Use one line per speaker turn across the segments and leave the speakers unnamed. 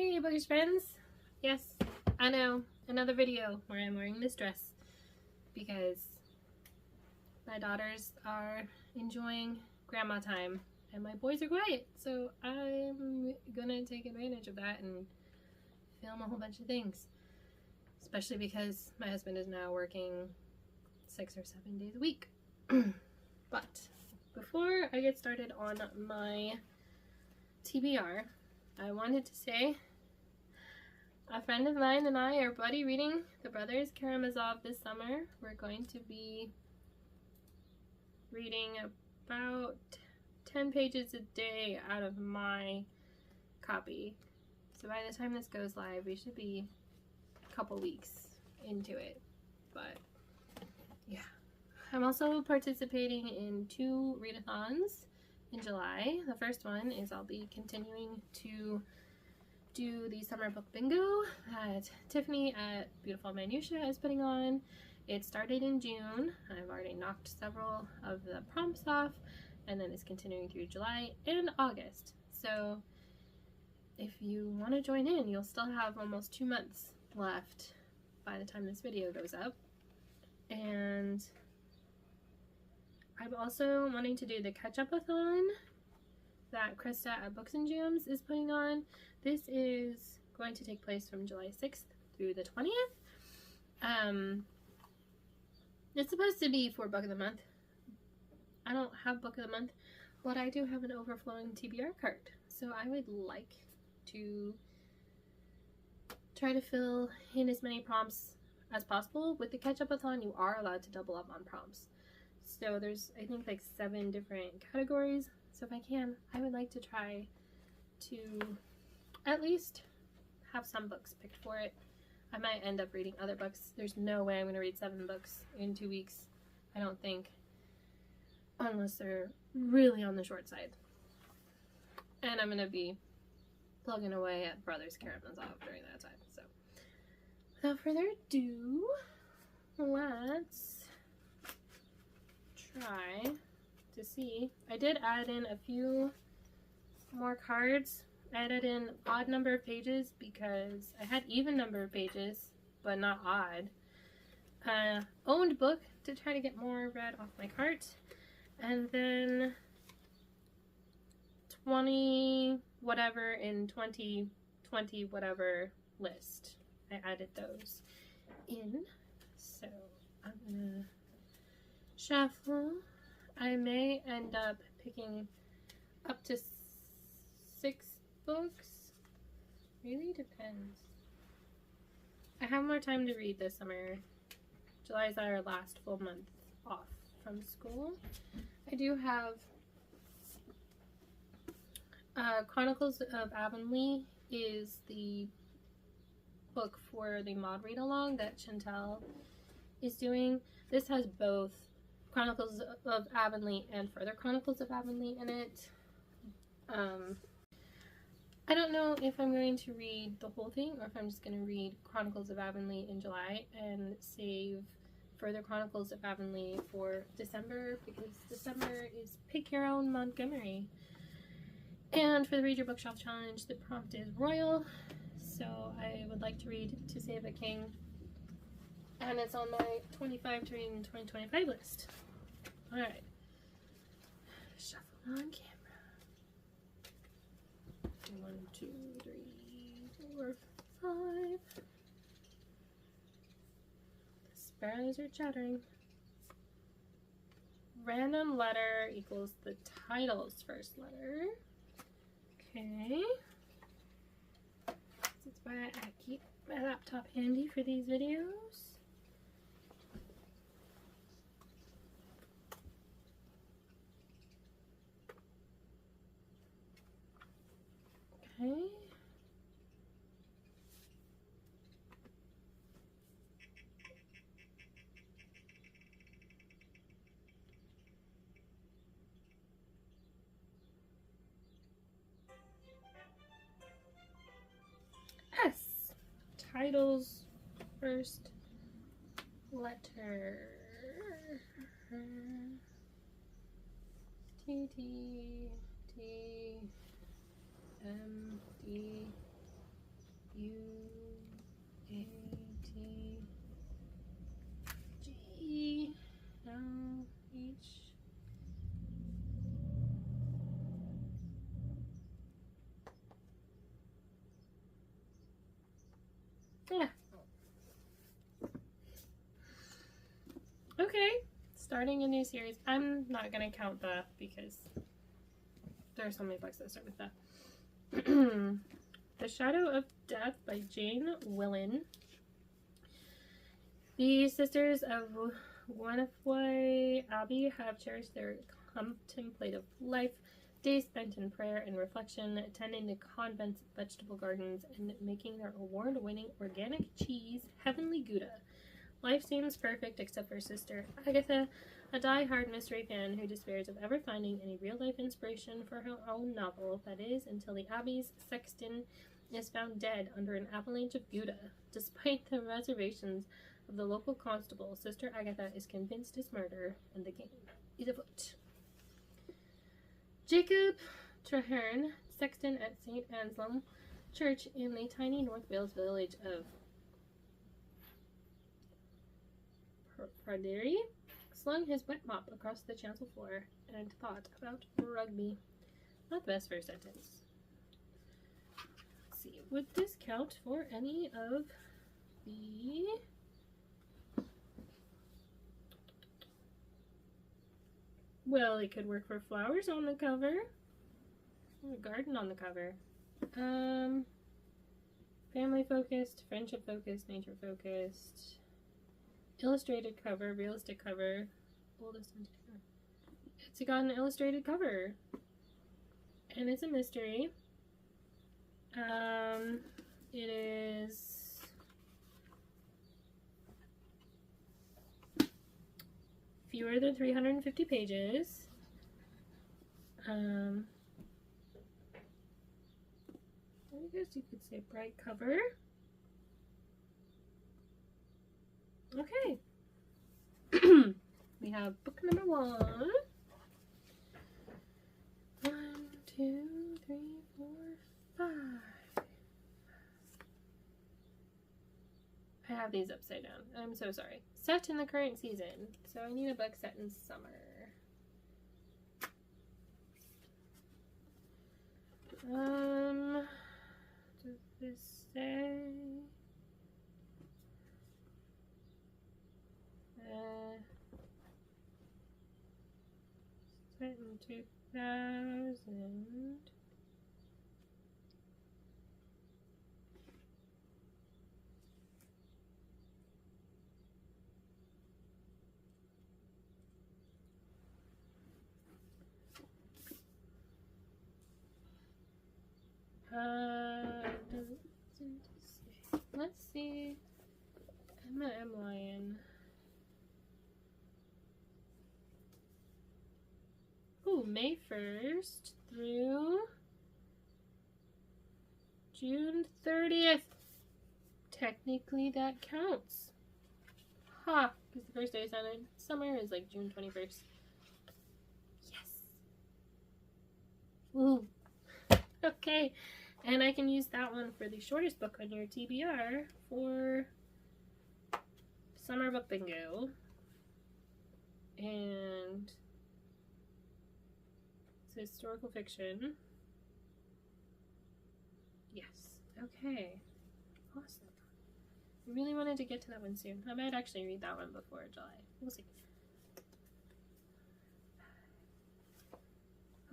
Hey bookish friends! Yes, I know, another video where I'm wearing this dress because my daughters are enjoying grandma time and my boys are quiet, so I'm gonna take advantage of that and film a whole bunch of things, especially because my husband is now working 6 or 7 days a week. But before I get started on my TBR, I wanted to say a friend of mine and I are buddy reading The Brothers Karamazov this summer. We're going to be reading about 10 pages a day out of my copy. So by the time this goes live, we should be a couple weeks into it. But yeah. I'm also participating in 2 readathons in July. The first one is I'll be continuing to do the summer book bingo that Tiffany at Beautiful Minutia is putting on. It started in June. I've already knocked several of the prompts off, and then it's continuing through July and August. So if you want to join in, you'll still have almost 2 months left by the time this video goes up. And I'm also wanting to do the catch-up-a-thon that Krista at Books and Jams is putting on. This is going to take place from July 6th through the 20th. It's supposed to be for Book of the Month. I don't have Book of the Month, but I do have an overflowing TBR cart. So I would like to try to fill in as many prompts as possible. With the catch-up-a-thon, you are allowed to double up on prompts. So there's, I think, like 7 different categories. So if I can, I would like to try to at least have some books picked for it. I might end up reading other books. There's no way I'm going to read 7 books in 2 weeks, I don't think, unless they're really on the short side. And I'm going to be plugging away at Brothers Karamazov during that time. So without further ado, let's try to see. I did add in a few more cards. I added in odd number of pages because I had even number of pages, but not odd. Owned book to try to get more read off my cart. And then 20 whatever in 2020 whatever list. I added those in. So I'm gonna shuffle. I may end up picking up to 6 books. Really depends. I have more time to read this summer. July is our last full month off from school. I do have Chronicles of Avonlea is the book for the mod read along that Chantel is doing. This has both Chronicles of Avonlea and Further Chronicles of Avonlea in it. I don't know if I'm going to read the whole thing or if I'm just going to read Chronicles of Avonlea in July and save Further Chronicles of Avonlea for December, because December is Pick Your Own Montgomery. And for the Read Your Bookshelf Challenge, the prompt is Royal, so I would like to read To Save a King, and it's on my 25 to read in 2025 list. Alright, shuffle on camera. 1, 2, 3, 4, 5. The sparrows are chattering. Random letter equals the title's first letter. Okay. That's why I keep my laptop handy for these videos. Okay. S. Title's first letter. T, T, T, M, D, U-A-T-G-L-H. Yeah. Okay, starting a new series. I'm not gonna count that because there are so many books that start with that. The Shadow of Death by Jane Willen. The sisters of Guanafoi Abbey have cherished their contemplative life, days spent in prayer and reflection, tending the convent's vegetable gardens, and making their award-winning organic cheese, Heavenly Gouda. Life seems perfect except for Sister Agatha, a die-hard mystery fan who despairs of ever finding any real-life inspiration for her own novel, that is, until the Abbey's sexton is found dead under an avalanche of Gouda. Despite the reservations of the local constable, Sister Agatha is convinced it's murder, and the game is afoot. Jacob Traherne, sexton at St. Anselm Church in the tiny North Wales village of Praderi, slung his wet mop across the chancel floor and thought about rugby. Not the best first sentence. Let's see, would this count for any of the... Well, it could work for flowers on the cover. A garden on the cover. Family focused, friendship focused, nature focused. Illustrated cover, realistic cover. Oldest one. It's got an illustrated cover. And it's a mystery. It is fewer than 350 pages. I guess you could say bright cover. Okay. We have book number 1. 1, 2, 3, 4, 5. I have these upside down. I'm so sorry. Set in the current season. So I need a book set in summer. Does this say? Set in 2000. Doesn't say. Let's see. Emma M. Lyon. Ooh, May 1st through June 30th. Technically, that counts. Ha! Because the first day of summer is like June 21st. Yes! Ooh. Okay. And I can use that one for the shortest book on your TBR for Summer Book Bingo. And it's historical fiction. Yes. Okay. Awesome. I really wanted to get to that one soon. I might actually read that one before July. We'll see.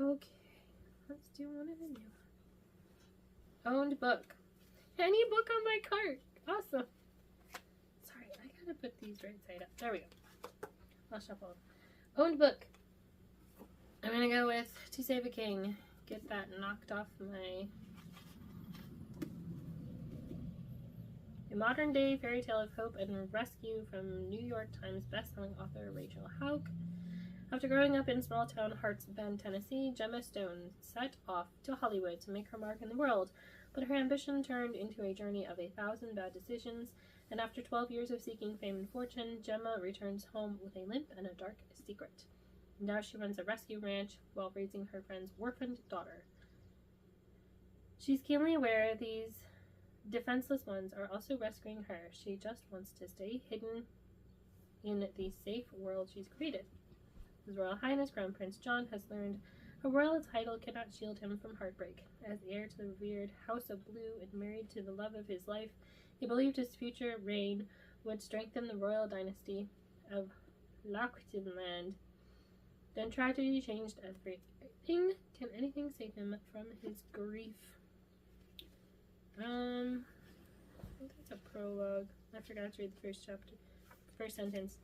Okay. Let's do one of the new. Owned book. Any book on my cart. Awesome. Sorry, I gotta put these right side up. There we go. I'll shuffle. Owned book. I'm gonna go with To Save a King. Get that knocked off my... A modern day fairy tale of hope and rescue from New York Times bestselling author Rachel Hauck. After growing up in small town Harts Bend, Tennessee, Gemma Stone set off to Hollywood to make her mark in the world, but her ambition turned into a journey of 1,000 bad decisions, and after 12 years of seeking fame and fortune, Gemma returns home with a limp and a dark secret. Now she runs a rescue ranch while raising her friend's orphaned daughter. She's keenly aware these defenseless ones are also rescuing her. She just wants to stay hidden in the safe world she's created. His Royal Highness Crown Prince John has learned a royal title cannot shield him from heartbreak. As heir to the revered House of Blue and married to the love of his life, he believed his future reign would strengthen the royal dynasty of Lochtenland. Then tragedy changed everything. Can anything save him from his grief? I think that's a prologue. I forgot to read the first chapter. First sentence.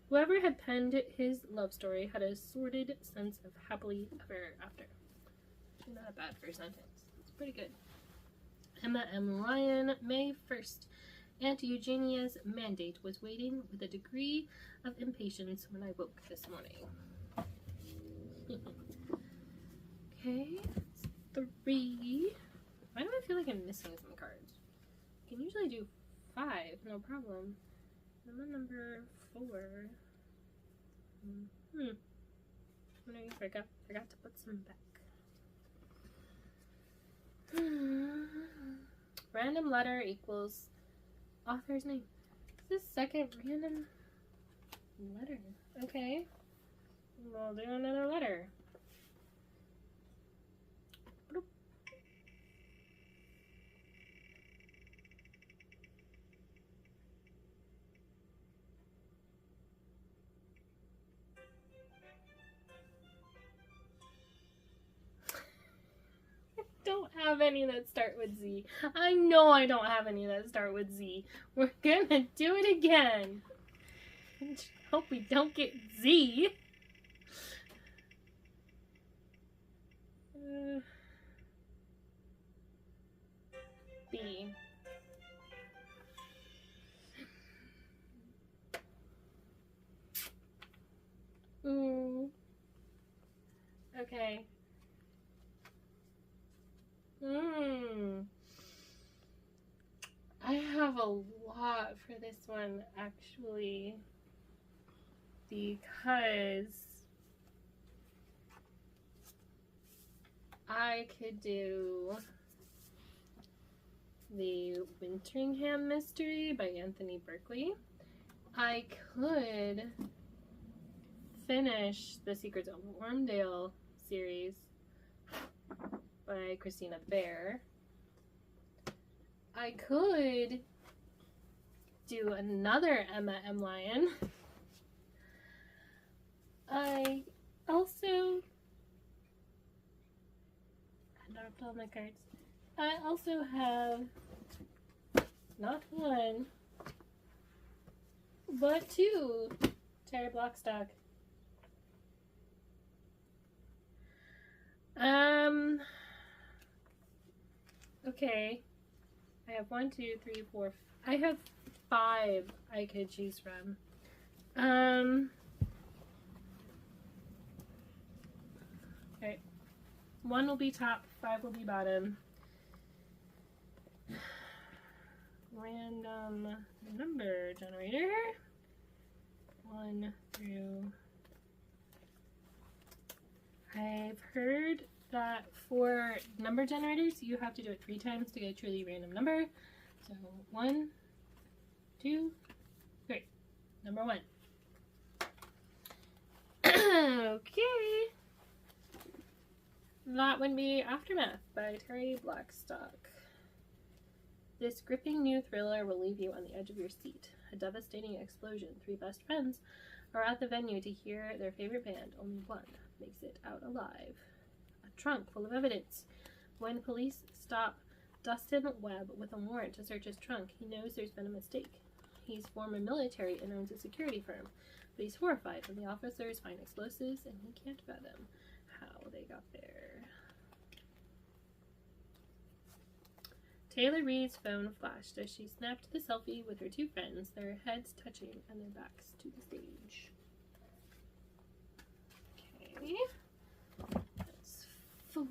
Whoever had penned his love story had a sordid sense of happily ever after. Not a bad first sentence. It's pretty good. Emma M. Ryan, May 1st. Aunt Eugenia's mandate was waiting with a degree of impatience when I woke this morning. Okay, that's 3. Why do I feel like I'm missing some cards? I can usually do 5, no problem. I'm on number 4. I forgot to put some back. Random letter equals author's name. This is the second random letter. Okay. We'll do another letter. Don't have any that start with Z. I know I don't have any that start with Z. We're gonna do it again. Hope we don't get Z. B. Ooh. Okay. I have a lot for this one, actually, because I could do the Winteringham Mystery by Anthony Berkeley. I could finish the Secrets of Wormdale series by Christina the Bear. I could do another Emma M. Lyon. I dropped all my cards. I also have not 1, but 2 Terry Blockstock. Okay. I have 1, 2, 3, 4. I have 5 I could choose from. Okay. 1 will be top, 5 will be bottom. Random number generator. 1 through. I've heard that for number generators, you have to do it 3 times to get a truly random number. So 1, 2, 3. Number 1. Okay. That would be Aftermath by Terry Blackstock. This gripping new thriller will leave you on the edge of your seat. A devastating explosion. 3 best friends are at the venue to hear their favorite band. Only one makes it out alive. A trunk full of evidence. When police stop Dustin Webb with a warrant to search his trunk, he knows there's been a mistake. He's former military and owns a security firm, but he's horrified when the officers find explosives and he can't fathom how they got there. Taylor Reed's phone flashed as she snapped the selfie with her 2 friends, their heads touching and their backs to the stage. Okay, that's 4.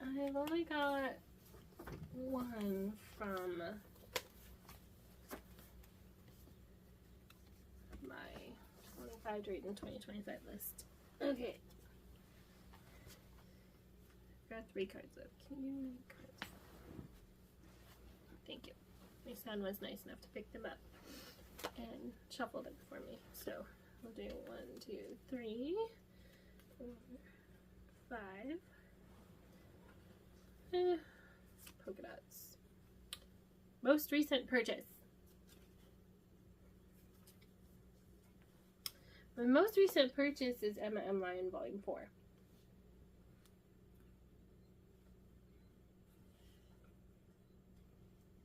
I've only got 1 from my 25 to read in 2025 list. Okay. 3 cards left. Can you read cards? Thank you. My son was nice enough to pick them up and shuffle them for me. So we'll do 1, 2, 3, 4, 5. Polka dots. Most recent purchase. My most recent purchase is Emma M. Ryan Volume 4.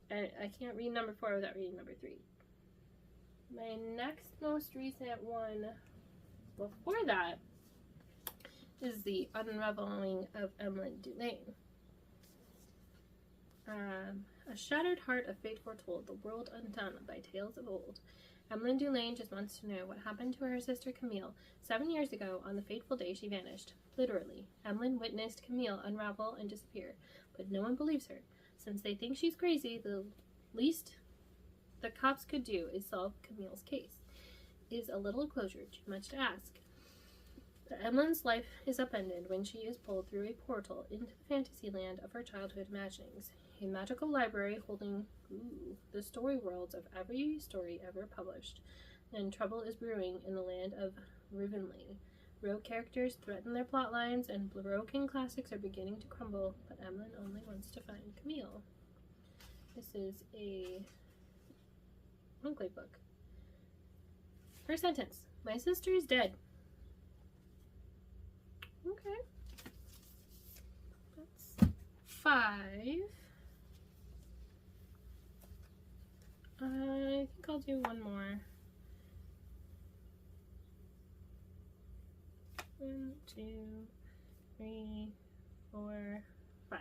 And I can't read number 4 without reading number 3. My next most recent one before that is The Unraveling of Emily Dulaine. A shattered heart of fate foretold, the world undone by tales of old. Emily Dulaine just wants to know what happened to her sister Camille 7 years ago on the fateful day she vanished. Literally, Emily witnessed Camille unravel and disappear, but no one believes her. Since they think she's crazy, the least the cops could do is solve Camille's case. Is a little closure too much to ask? But Emily's life is upended when she is pulled through a portal into the fantasy land of her childhood imaginings. A magical library holding the story worlds of every story ever published. And trouble is brewing in the land of Rivenly. Rogue characters threaten their plot lines, and broken classics are beginning to crumble, but Emily only wants to find Camille. This is a enclave book. First sentence. My sister is dead. Okay. That's 5. I think I'll do one more. 1, 2, 3, 4, 5.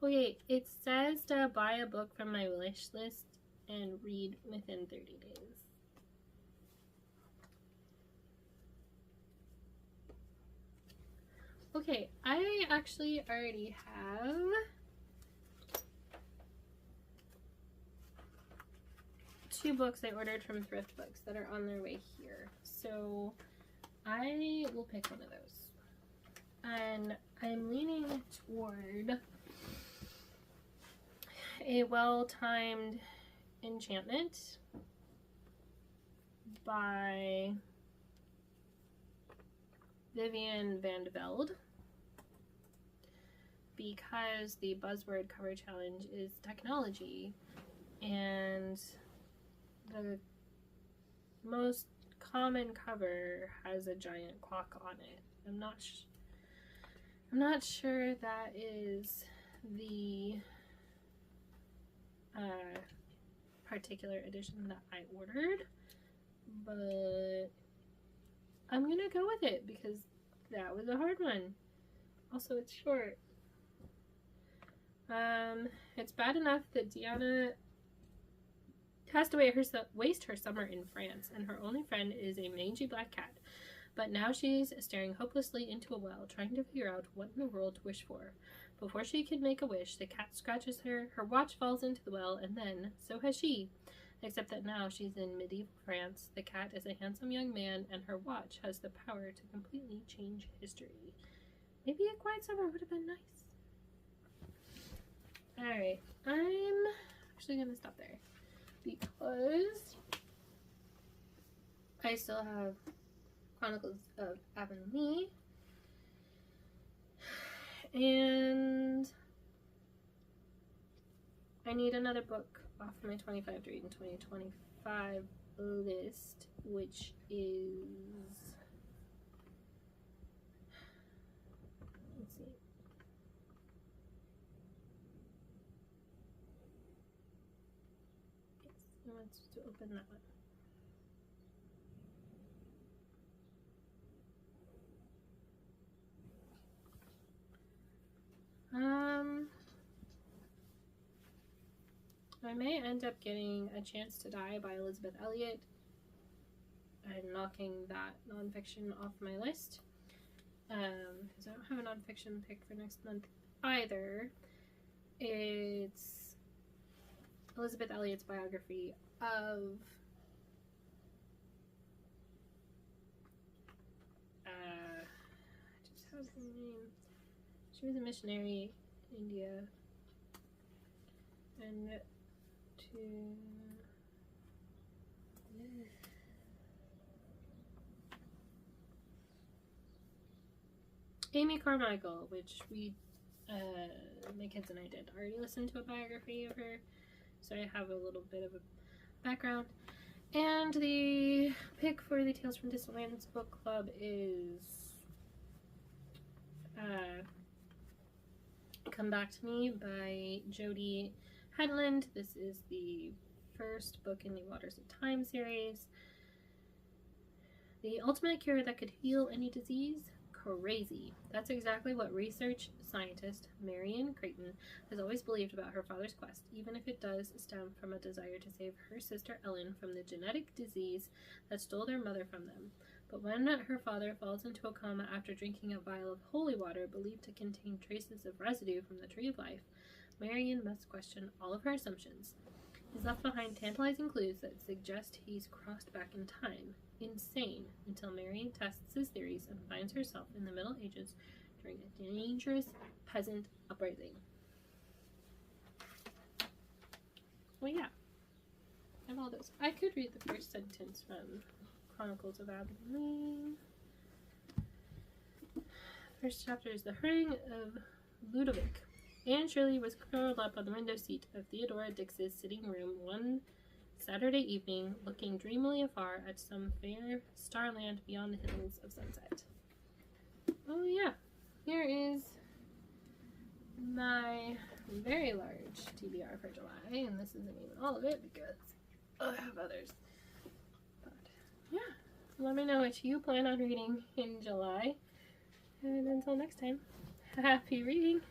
Okay, it says to buy a book from my wish list and read within 30 days. Okay, I actually already have two books I ordered from Thrift Books that are on their way here. So I will pick one of those. And I'm leaning toward A Well-Timed Enchantment by Vivian Van de Velde, because the buzzword cover challenge is technology, and the most common cover has a giant clock on it. I'm not sure that is the particular edition that I ordered, but I'm gonna go with it because that was a hard one. Also, it's short. It's bad enough that Deanna has to waste her summer in France, and her only friend is a mangy black cat. But now she's staring hopelessly into a well, trying to figure out what in the world to wish for. Before she can make a wish, the cat scratches her, her watch falls into the well, and then, so has she. Except that now she's in medieval France, the cat is a handsome young man, and her watch has the power to completely change history. Maybe A Quiet Summer would have been nice. Alright, I'm actually going to stop there, because I still have Chronicles of Avonlea, and I need another book off my 25 to read in 2025 list, which is, let's see, yes, I want to open that one. I may end up getting A Chance to Die by Elizabeth Elliot. I'm knocking that nonfiction off my list. Because I don't have a nonfiction pick for next month either. It's Elizabeth Elliot's biography of I just have her name. She was a missionary in India and to Amy Carmichael, which we my kids and I did already listen to a biography of her, so I have a little bit of a background. And the pick for the Tales from Distant Lands book club is Come Back to Me by Jody Headland. This is the first book in the Waters of Time series. The ultimate cure that could heal any disease? Crazy. That's exactly what research scientist Marion Creighton has always believed about her father's quest, even if it does stem from a desire to save her sister Ellen from the genetic disease that stole their mother from them. But when her father falls into a coma after drinking a vial of holy water believed to contain traces of residue from the Tree of Life, Marion must question all of her assumptions. He's left behind tantalizing clues that suggest he's crossed back in time. Insane, until Marion tests his theories and finds herself in the Middle Ages during a dangerous peasant uprising. Well, yeah. I have all those. I could read the first sentence from Chronicles of Abilene. First chapter is The Hurrying of Ludovic. Anne Shirley was curled up on the window seat of Theodora Dix's sitting room one Saturday evening, looking dreamily afar at some fair starland beyond the hills of sunset. Oh yeah, here is my very large TBR for July, and this isn't even all of it because I have others. But yeah, let me know what you plan on reading in July, and until next time, happy reading!